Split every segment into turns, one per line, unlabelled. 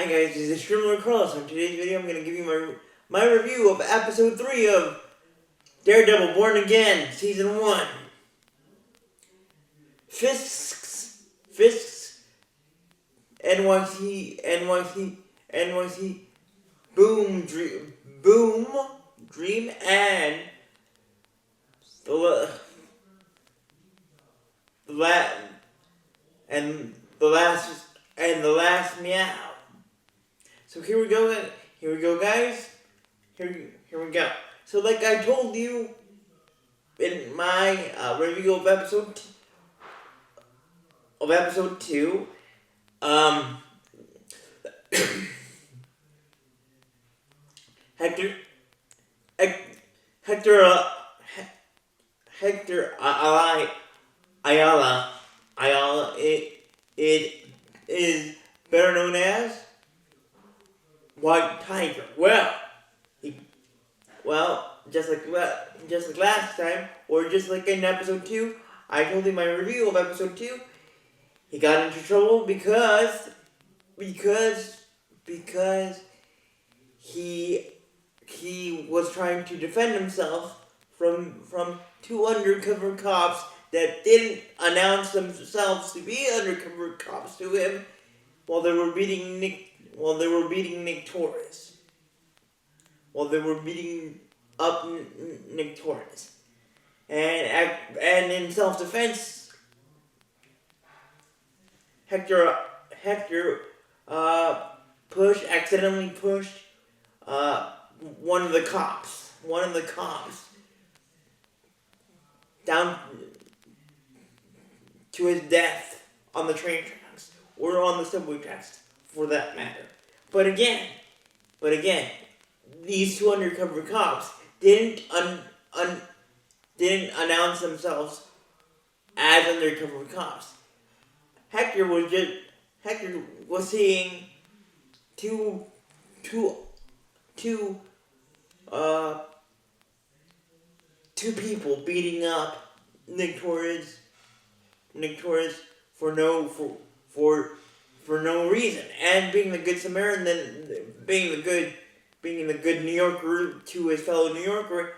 Hi guys, this is Streamer Carlos. On today's video, I'm going to give you my review of episode 3 of Daredevil Born Again, Season 1. Fisk's NYC boom dream and the last meow. So here we go, guys. Here we go. So like I told you in my review of episode 2, Hector Ayala, it is better known as White Tiger. Just like last time, or just like in episode 2, I told you my review of episode 2. He got into trouble because he was trying to defend himself from 2 undercover cops that didn't announce themselves to be undercover cops to him while they were beating Nick Torres. While they were beating up Nick Torres. And in self-defense, Hector accidentally pushed one of the cops down to his death on the train tracks, or on the subway tracks, for that matter. But again, these 2 undercover cops didn't announce themselves as undercover cops. Hector was seeing two people beating up Nick Torres for no reason, and being the good Samaritan, being the good New Yorker to his fellow New Yorker,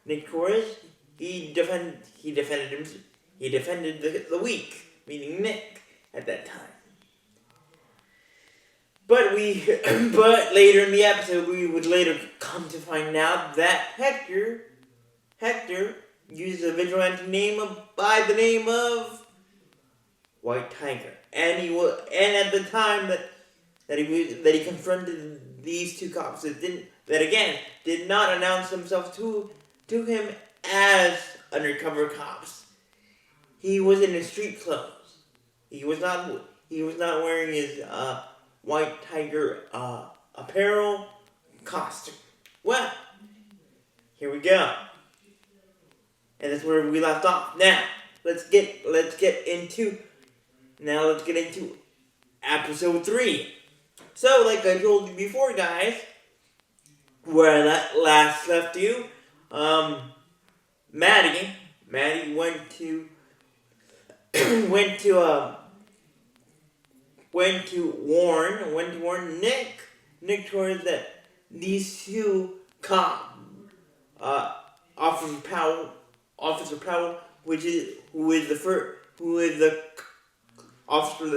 Nick Torres, he defended the weak, meaning Nick at that time. But later in the episode, we would later come to find out that Hector used a vigilante name by the name of White Tiger, and at the time that he confronted these 2 cops that did not announce themselves to him as undercover cops. He was in his street clothes. He was not wearing his White Tiger apparel costume. Well, here we go. And that's where we left off. Now, let's get into episode 3. So, like I told you before, guys, where I last left you, Maddie went to warn Nick Torres that these 2 cops, Officer Powell, who is the officer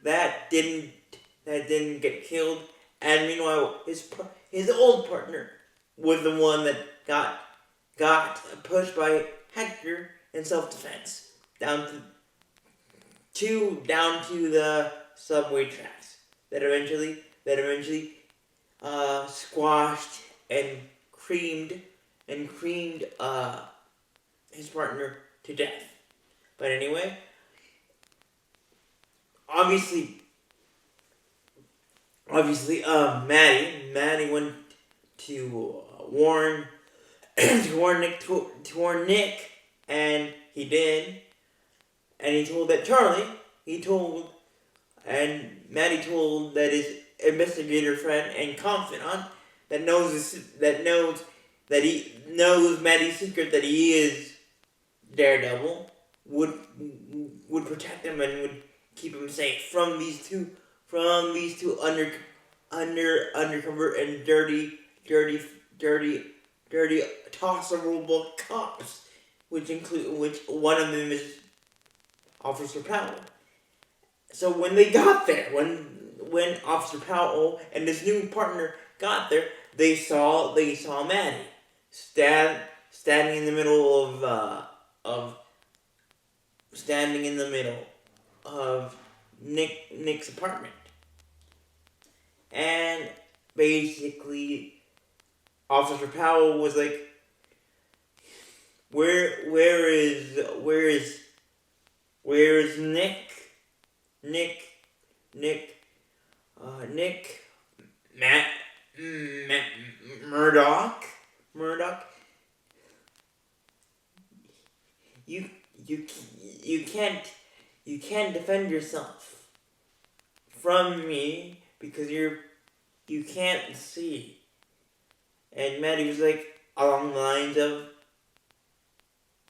that didn't get killed, and meanwhile his old partner was the one that got pushed by Hector in self-defense down to the subway tracks that eventually squashed and creamed his partner to death. But anyway, obviously, Maddie went to warn Nick, and he did, and he told Maddie told that his investigator friend and confidant that knows Maddie's secret, that he is Daredevil, would protect him and would keep him safe from these two undercover and dirty tossable cops, which one of them is Officer Powell. So when they got there, when Officer Powell and his new partner got there, they saw Maddie standing in the middle of Nick's apartment, and basically Officer Powell was like, where is Nick? Murdoch. You can't defend yourself from me because you can't see. And Maddie was like, along the lines of,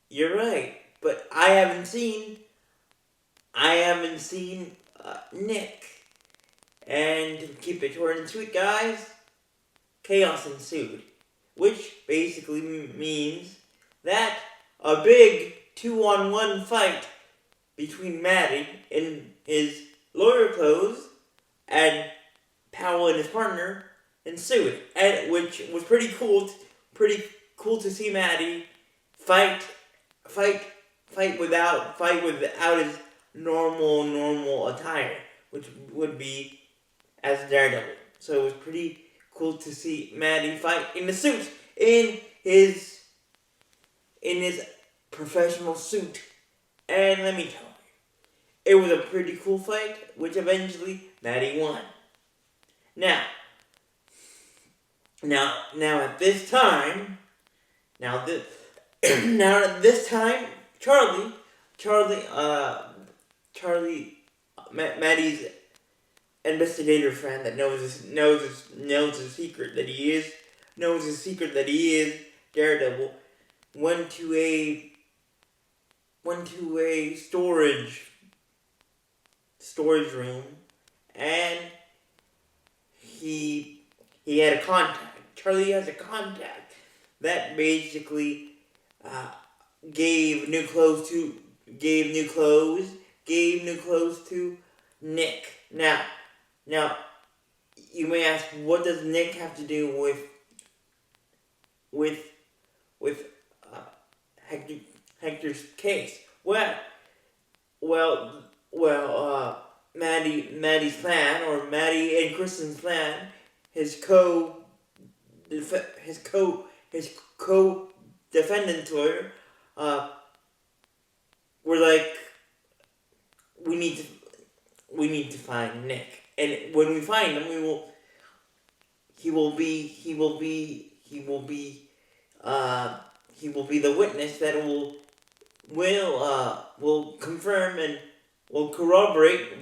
you're right, but I haven't seen Nick. And to keep it short and sweet, guys, chaos ensued, which basically means that a big 2-on-1 fight between Maddie in his lawyer clothes and Powell and his partner ensued, and which was pretty cool to see Maddie fight without his normal attire, which would be as Daredevil. So it was pretty cool to see Maddie fight in the suit, in his professional suit. And let me tell you, it was a pretty cool fight, which eventually Maddie won. Now at this time, Charlie, Maddie's investigator friend that knows his secret that he is Daredevil, went to a storage room, and he had a contact. Charlie has a contact that basically gave new clothes to Nick. Now, you may ask, what does Nick have to do with Hector's case? Maddie's plan, or Maddie and Kristen's plan, his co-defendant lawyer, were like, we need to find Nick, and when we find him, he will be the witness that will confirm and will corroborate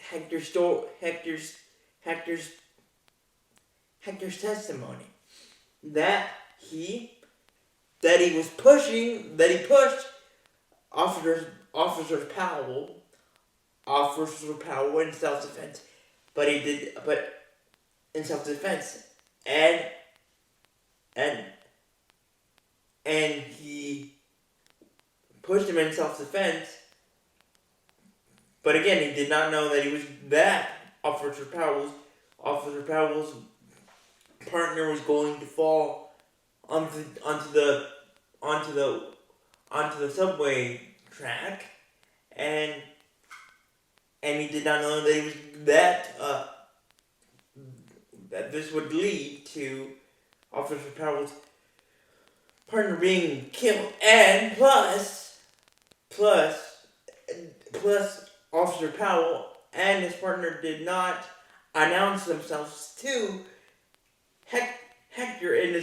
Hector's testimony that he pushed Officer Powell in self-defense, but in self-defense, and he pushed him in self-defense, but again, he did not know that he was Officer Powell's partner was going to fall onto the subway track, and he did not know that he was that this would lead to Officer Powell's partner being killed, and plus Officer Powell and his partner did not announce themselves to Hector in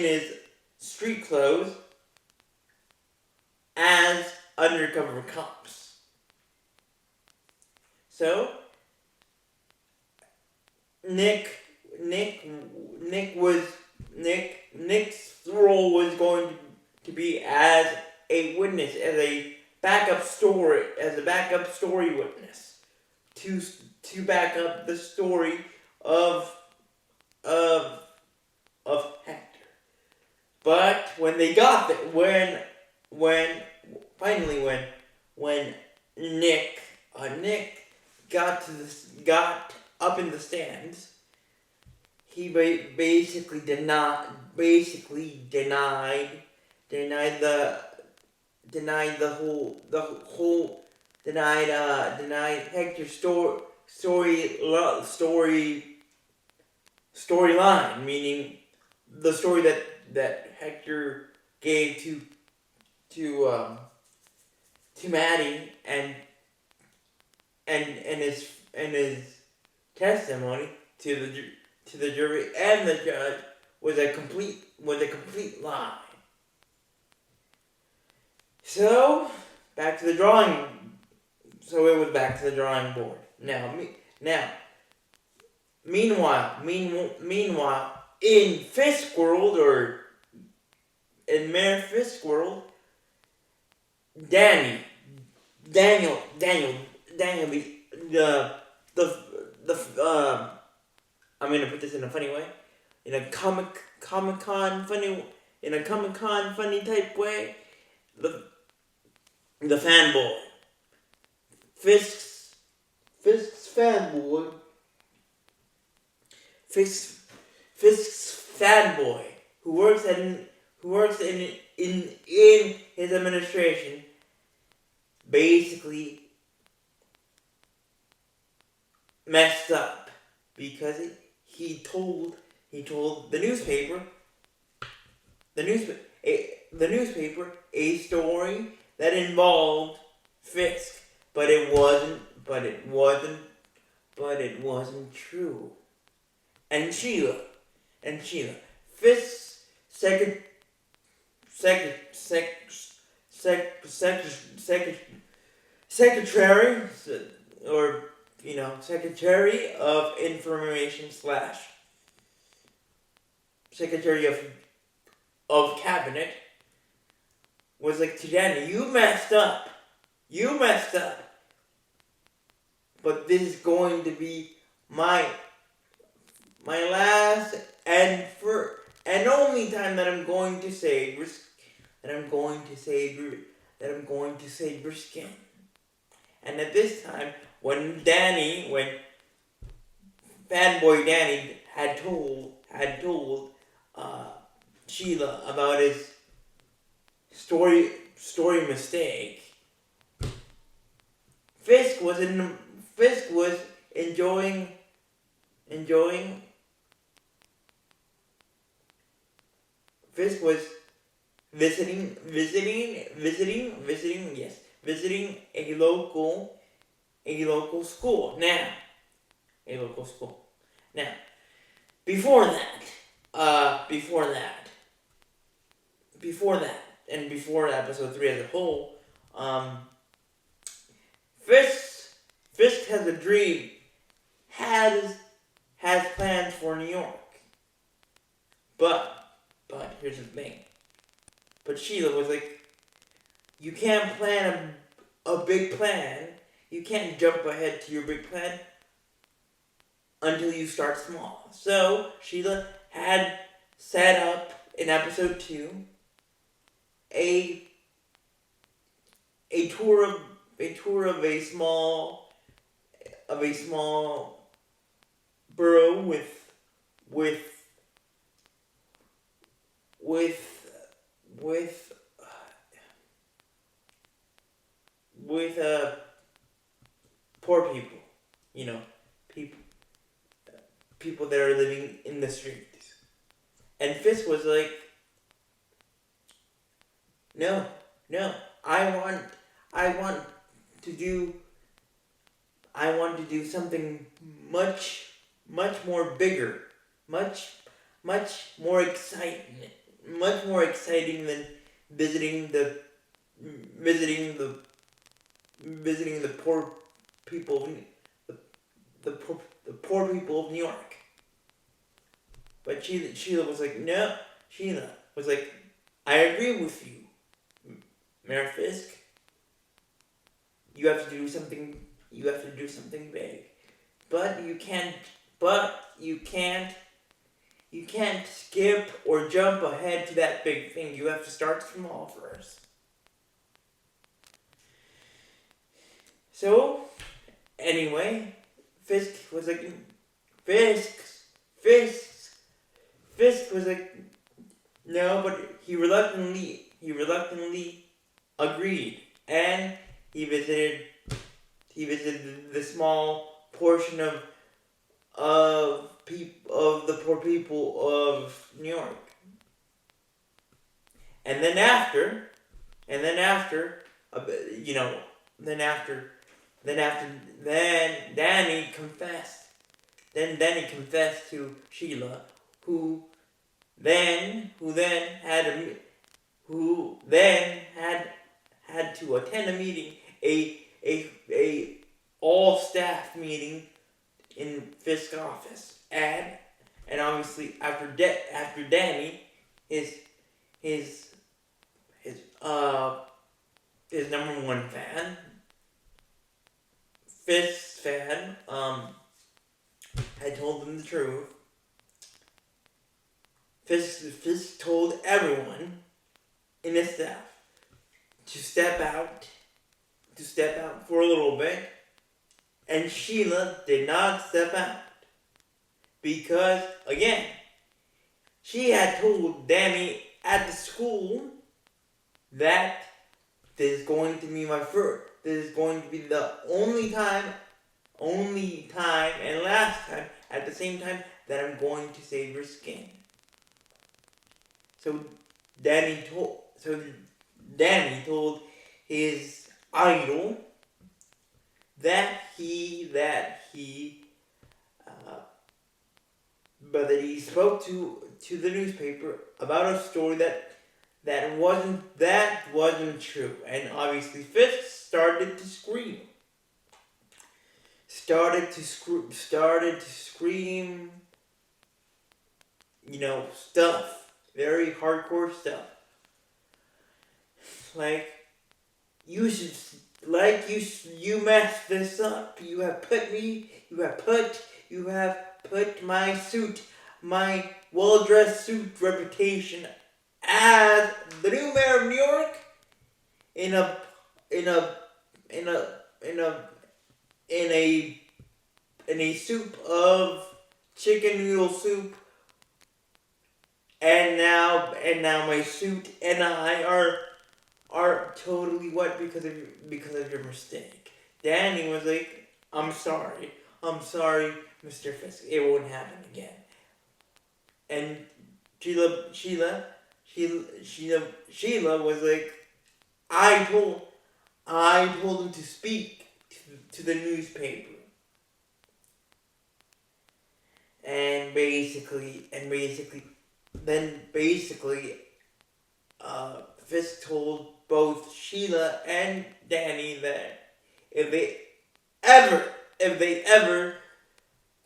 his street clothes as undercover cops. So Nick's role was going as a witness, as a backup story witness to back up the story of of Hector. But when they got there, when finally when Nick got up in the stands, he basically denied Hector's storyline, meaning the story that Hector gave to Maddie and his testimony to the jury and the judge was a complete lie. So it was back to the drawing board. Meanwhile, in Fisk world, or in Mayor Fisk world, Daniel, the I'm gonna put this in a funny way, in a Comic-Con funny type way, the fanboy, Fisk's fanboy, who works in his administration, basically messed up because he told the newspaper a story that involved Fisk, but it wasn't true. And Sheila, Fisk's secretary, or Secretary of Information / Secretary of Cabinet, was like to Danny, you messed up, but this is going to be my last and only time that I'm going to save your skin. And at this time, when fanboy Danny had told Sheila about his story mistake, Fisk was enjoying Fisk was visiting a local school. Now, before that, and before episode 3 as a whole, Fisk has a dream, has plans for New York. But here's the thing. But Sheila was like, you can't plan a big plan. You can't jump ahead to your big plan until you start small. So Sheila had set up in episode 2 a tour of a small borough with poor people, people that are living in the streets. And Fisk was like, no, I want to do something much more bigger, much more exciting than visiting the poor people, the poor people of New York. But Sheila was like, no. Sheila was like, I agree with you, Mayor Fisk. You have to do something. You have to do something big, but you can't. You can't skip or jump ahead to that big thing. You have to start small first. So, anyway, Fisk was like, Fisk was like, no, but he reluctantly agreed, and he visited the small portion of the poor people of New York. And then after, Danny confessed. Then Danny confessed to Sheila, who then had to attend a meeting, a all staff meeting in Fisk's office, and obviously after Danny, his number one fan, Fisk's fan, had told him the truth. Fisk told everyone in his staff to step out for a little bit, and Sheila did not step out because, again, she had told Danny at the school that this is going to be this is going to be the only time and last time at the same time that I'm going to save your skin. So Danny told his idol that he spoke to the newspaper about a story that wasn't true, and obviously Fisk started to scream. Stuff. Very hardcore stuff. Like, you messed this up. You have put my well-dressed suit reputation as the new mayor of New York in a soup of chicken noodle soup. And now my suit and I are totally wet because of your mistake. Danny was like, I'm sorry, Mr. Fisk. It won't happen again. And Sheila was like, I told him to speak to the newspaper. And basically, Fisk told both Sheila and Danny that if they ever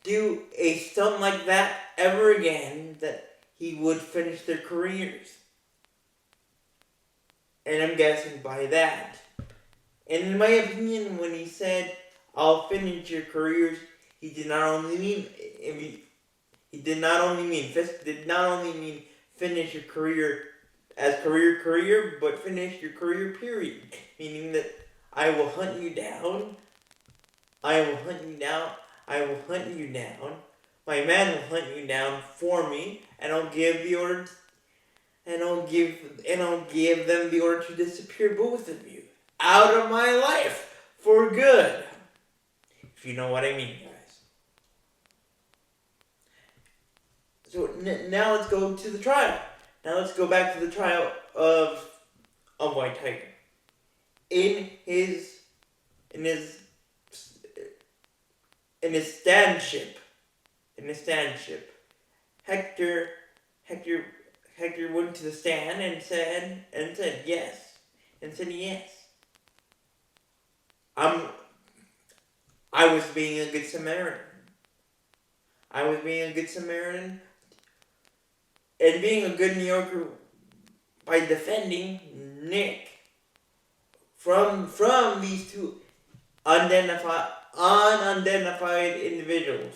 do a stunt like that ever again, that he would finish their careers. And I'm guessing by that. And in my opinion, when he said, I'll finish your careers, Fisk did not only mean finish your career as career, but finish your career period. Meaning that I will hunt you down. My man will hunt you down for me, and I'll give the order, and I'll give them the order to disappear, both of you, out of my life for good. If you know what I mean, guys. So now let's go to the trial. Now let's go back to the trial of White Tiger. In his standship, Hector went to the stand and said yes. I was being a good Samaritan. And being a good New Yorker defending Nick from these two unidentified individuals.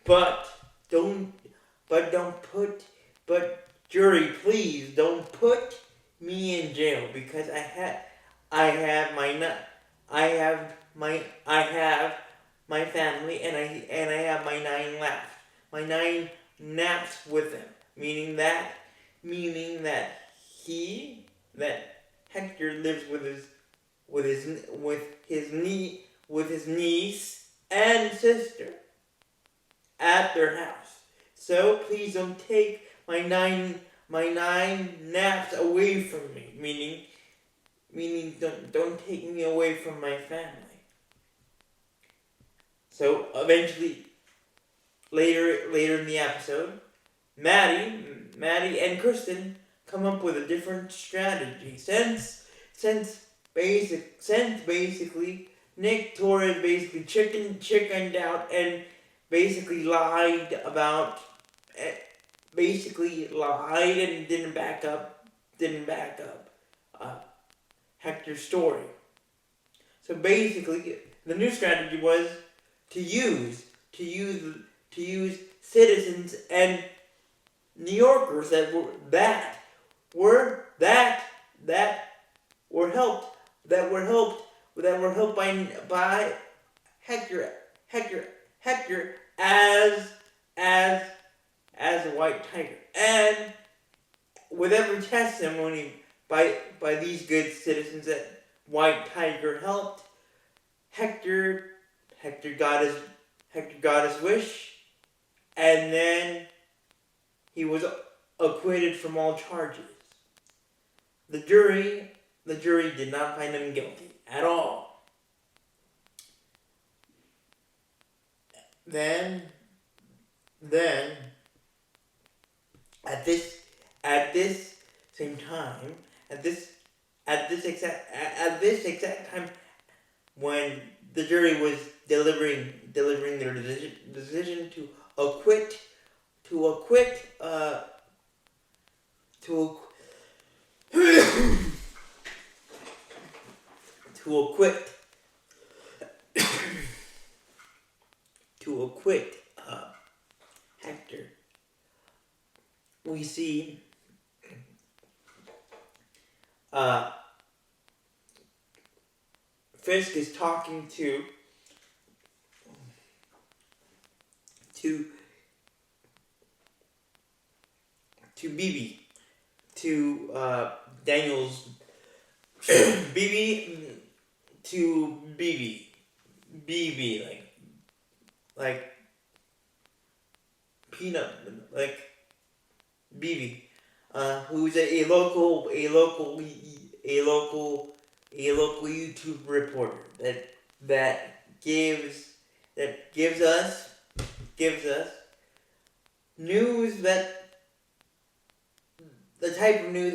But jury, please don't put me in jail because I have my family and I have my 9 naps with them, meaning that Hector lives with his niece and sister at their house. So please don't take my nine naps away from me. Meaning don't take me away from my family. So eventually, later in the episode, Maddie and Kristen come up with a different strategy. Since basically Nick Torres basically chickened out and basically lied and didn't back up Hector's story. So basically, the new strategy was to use citizens and New Yorkers that were helped by Hector as a white tiger, and with every testimony by these good citizens that white tiger helped, Hector got his wish, and then he was acquitted from all charges. The jury did not find him guilty at all. Then at this same time, at this exact time, when the jury was delivering their decision to acquit Hector, we see Fisk is talking to BB, to Daniel's BB, to BB, like peanut, like BB, who's a local YouTube reporter that gives us news, that the type of news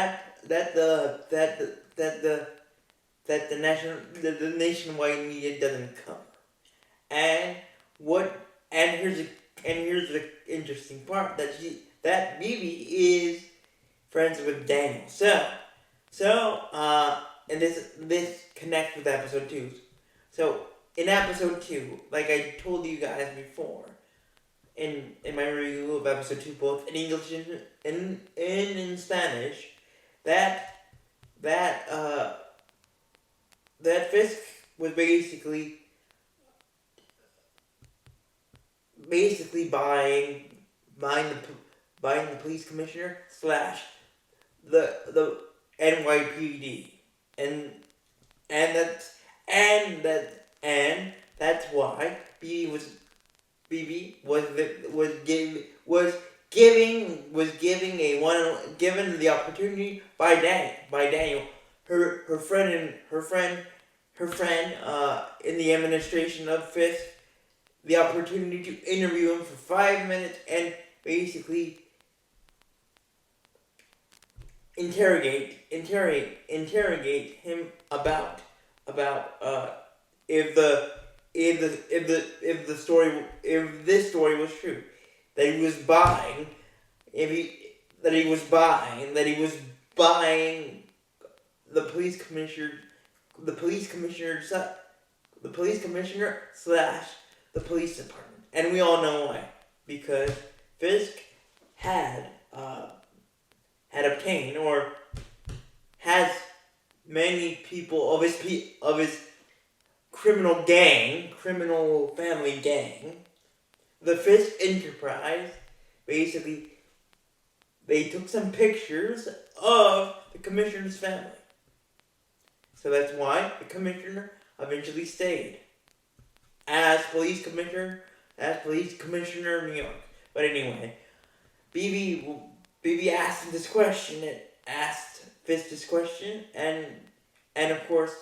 that the nationwide media doesn't cover. And here's the interesting part, that BB is friends with Daniel. So and this connects with episode 2. So in episode 2, like I told you guys before, in my review of episode 2, both in English and in Spanish, that Fisk was basically buying the police commissioner / the NYPD, and that's why BB was given the opportunity by Daniel, her friend in the administration of Fisk, the opportunity to interview him for 5 minutes and basically interrogate him about if this story was true. that he was buying, that he was buying the police commissioner slash the police department, and we all know why, because Fisk had obtained or has many people of his criminal family gang, the Fisk Enterprise. Basically, they took some pictures of the commissioner's family. So that's why the commissioner eventually stayed as police commissioner of New York. But anyway, BB asked him this question. It asked Fisk this question, and of course,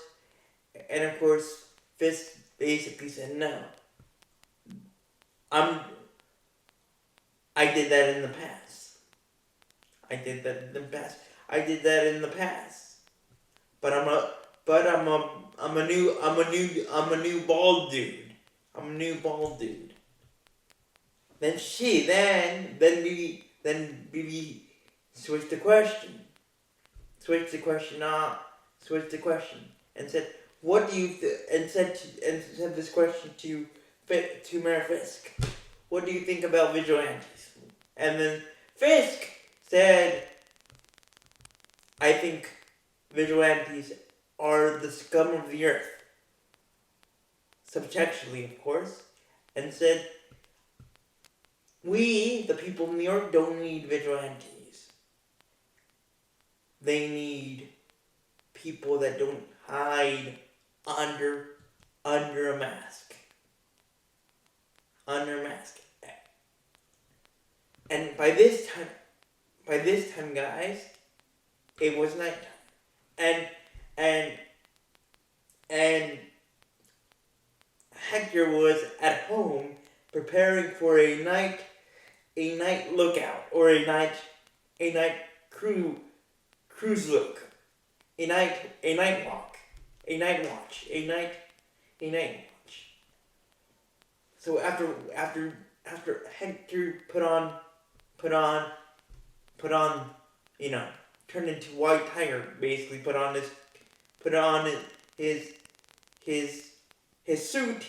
Fisk basically said no. I did that in the past. But I'm a new bald dude. Then BB switched the question, and said, "What do you and said this question to Mayor Fisk? What do you think about vigilantes?" And then Fisk said, "I think vigilantes are the scum of the earth," subtextually, of course, and said, "We, the people of New York, don't need vigilantes. They need people that don't hide under a mask. And by this time, guys, it was nighttime, and Hector was at home preparing for a night lookout, or a night cruise look, a night watch. So after Hector put on, turned into White Tiger, basically put on his suit,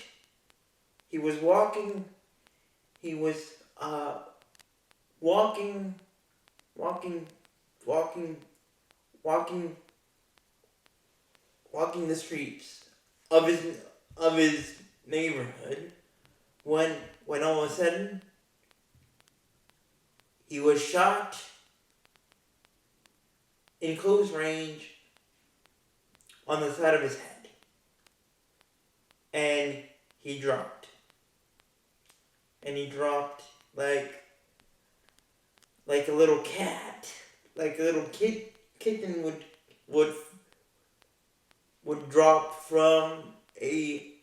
he was walking the streets of his neighborhood, when all of a sudden he was shot in close range on the side of his head, and he dropped like a little cat, like a little kitten would drop from a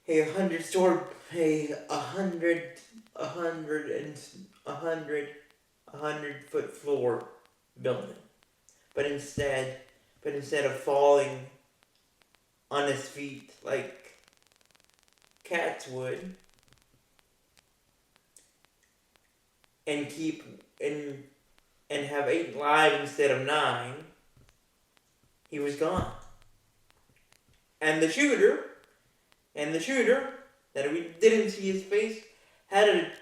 100-foot floor building, but instead of falling on his feet like cats would, and have 8 lives instead of 9, he was gone. And the shooter, that we didn't see his face, had an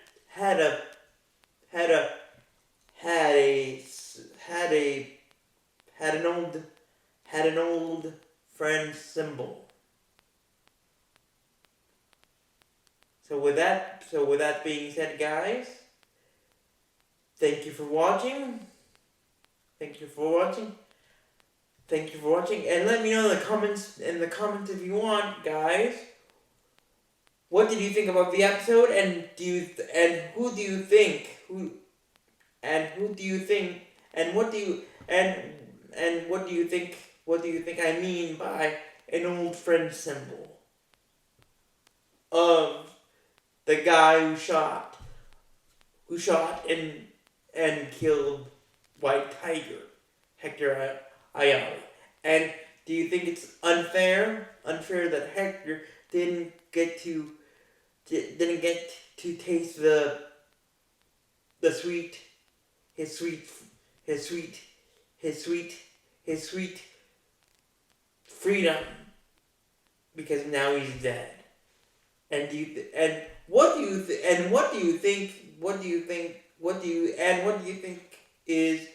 old friend symbol. So with that being said, guys, thank you for watching. And let me know in the comments if you want, guys. What did you think about the episode, and what do you think I mean by an old friend symbol of the guy who shot and killed White Tiger, Hector Ayala? And do you think it's unfair that Hector didn't get to didn't get to taste the sweet, his sweet, his sweet, his sweet, his sweet freedom, because now he's dead. And what do you think is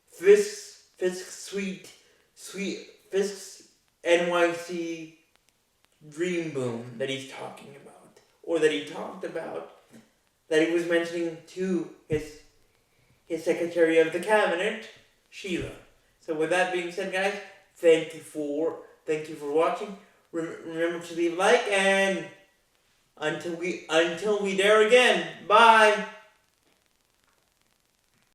Fisk's Fisk's NYC dream boom that he's talking about, or that he talked about, that he was mentioning to his Secretary of the Cabinet, Sheila. So with that being said, guys, thank you for watching. Remember to leave a like, and until we dare again, bye.